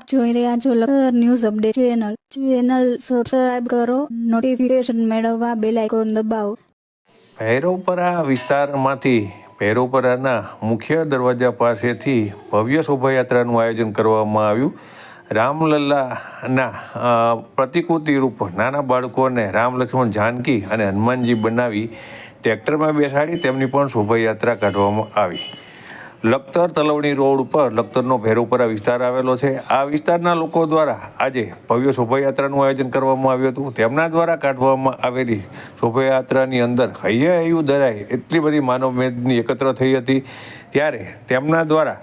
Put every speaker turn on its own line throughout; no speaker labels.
આપ જોઈ રહ્યા છો Lakhtar news update channel subscribe કરો, નોટિફિકેશન મેળવવા બેલ આઇકોન દબાવો.
ભૈરવપરા વિસ્તારમાંથી ભૈરવપરાના મુખ્ય દરવાજા પાસેથી ભવ્ય શોભાયાત્રાનું આયોજન કરવામાં આવ્યું. રામલલ્લાના પ્રતિકૃતિ રૂપ નાના બાળકોને રામ, લક્ષ્મણ, જાનકી અને હનુમાનજી બનાવી ટ્રેક્ટરમાં બેસાડી તેમની પણ શોભાયાત્રા કાઢવામાં આવી. લખતર તલવણી રોડ ઉપર લખતરનો ભૈરવપરા વિસ્તાર આવેલો છે. આ વિસ્તારના લોકો દ્વારા આજે ભવ્ય શોભાયાત્રાનું આયોજન કરવામાં આવ્યું હતું. તેમના દ્વારા કાઢવામાં આવેલી શોભાયાત્રાની અંદર હૈયું દરાય એટલી બધી માનવ મેદની એકત્ર થઈ હતી. ત્યારે તેમના દ્વારા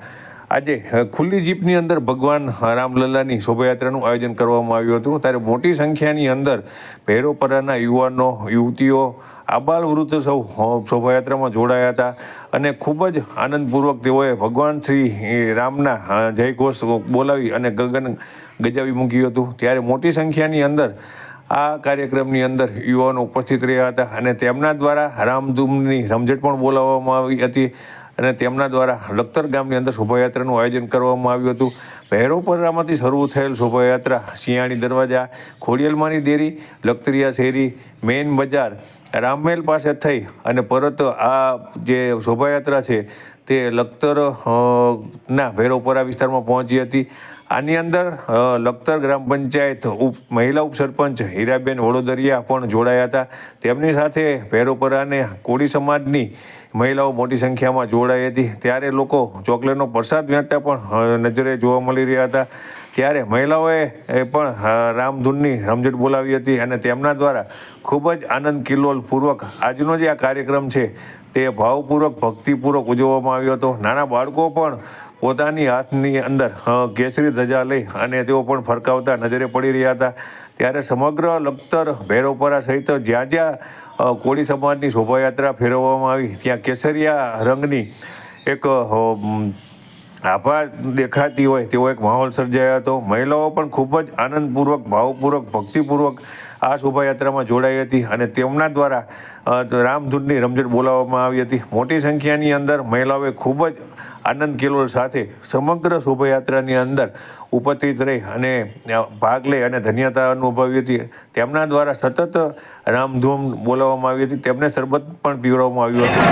આજે ખુલ્લી જીપની અંદર ભગવાન રામલલ્લાની શોભાયાત્રાનું આયોજન કરવામાં આવ્યું હતું. ત્યારે મોટી સંખ્યાની અંદર ભૈરવપરાના યુવાનો, યુવતીઓ, આબાલ વૃદ્ધ સૌ શોભાયાત્રામાં જોડાયા હતા અને ખૂબ જ આનંદપૂર્વક તેઓએ ભગવાન શ્રી રામના જયઘોષ બોલાવી અને ગગન ગજાવી મૂક્યું હતું. ત્યારે મોટી સંખ્યાની અંદર આ કાર્યક્રમની અંદર યુવાનો ઉપસ્થિત રહ્યા હતા અને તેમના દ્વારા રામધૂમની રમઝટ પણ બોલાવવામાં આવી હતી અને તેમના દ્વારા લખતર ગામની અંદર શોભાયાત્રાનું આયોજન કરવામાં આવ્યું હતું. ભૈરવપરામાંથી શરૂ થયેલ શોભાયાત્રા સિયાણી દરવાજા, ખોડિયાલમાંની દેરી, લખતરિયા શેરી, મેઇન બજાર, રામમહેલ પાસે થઈ અને પરત આ જે શોભાયાત્રા છે તે લખતર ના ભૈરવપરા વિસ્તારમાં પહોંચી હતી. આની અંદર લખતર ગ્રામ પંચાયત મહિલા ઉપસરપંચ હીરાબેન વડોદરિયા પણ જોડાયા હતા. તેમની સાથે ભૈરવપરાને કોળી સમાજની મહિલાઓ મોટી સંખ્યામાં જોડાઈ હતી. ત્યારે લોકો ચોકલેટનો પ્રસાદ વહેંચતા પણ નજરે જોવા મળી રહ્યા હતા. ત્યારે મહિલાઓએ પણ રામધૂનની રમઝટ બોલાવી હતી અને તેમના દ્વારા ખૂબ જ આનંદ કિલ્લોલપૂર્વક આજનો જે આ કાર્યક્રમ છે તે ભાવપૂર્વક, ભક્તિપૂર્વક ઉજવવામાં આવ્યો હતો. નાના બાળકો પણ પોતાની હાથની અંદર કેસરી ધજા લઈ અને તેઓ પણ ફરકાવતા નજરે પડી રહ્યા હતા. ત્યારે સમગ્ર લખતર, ભૈરવપરા સહિત જ્યાં જ્યાં કોળી સમાજની શોભાયાત્રા ફેરવવામાં આવી ત્યાં કેસરિયા રંગની એક આભા દેખાતી હોય તેવો એક માહોલ સર્જાયો હતો. મહિલાઓ પણ ખૂબ જ આનંદપૂર્વક, ભાવપૂર્વક, ભક્તિપૂર્વક આ શોભાયાત્રામાં જોડાઈ હતી અને તેમના દ્વારા રામધૂનની રમઝટ બોલાવવામાં આવી હતી. મોટી સંખ્યાની અંદર મહિલાઓએ ખૂબ જ આનંદ કિલ્લોલ સાથે સમગ્ર શોભાયાત્રાની અંદર ઉપસ્થિત રહી અને ભાગ લઈ અને ધન્યતા અનુભવી હતી. તેમના દ્વારા સતત રામધૂન બોલાવવામાં આવી હતી. તેમને શરબત પણ પીવડાવવામાં આવ્યું હતું.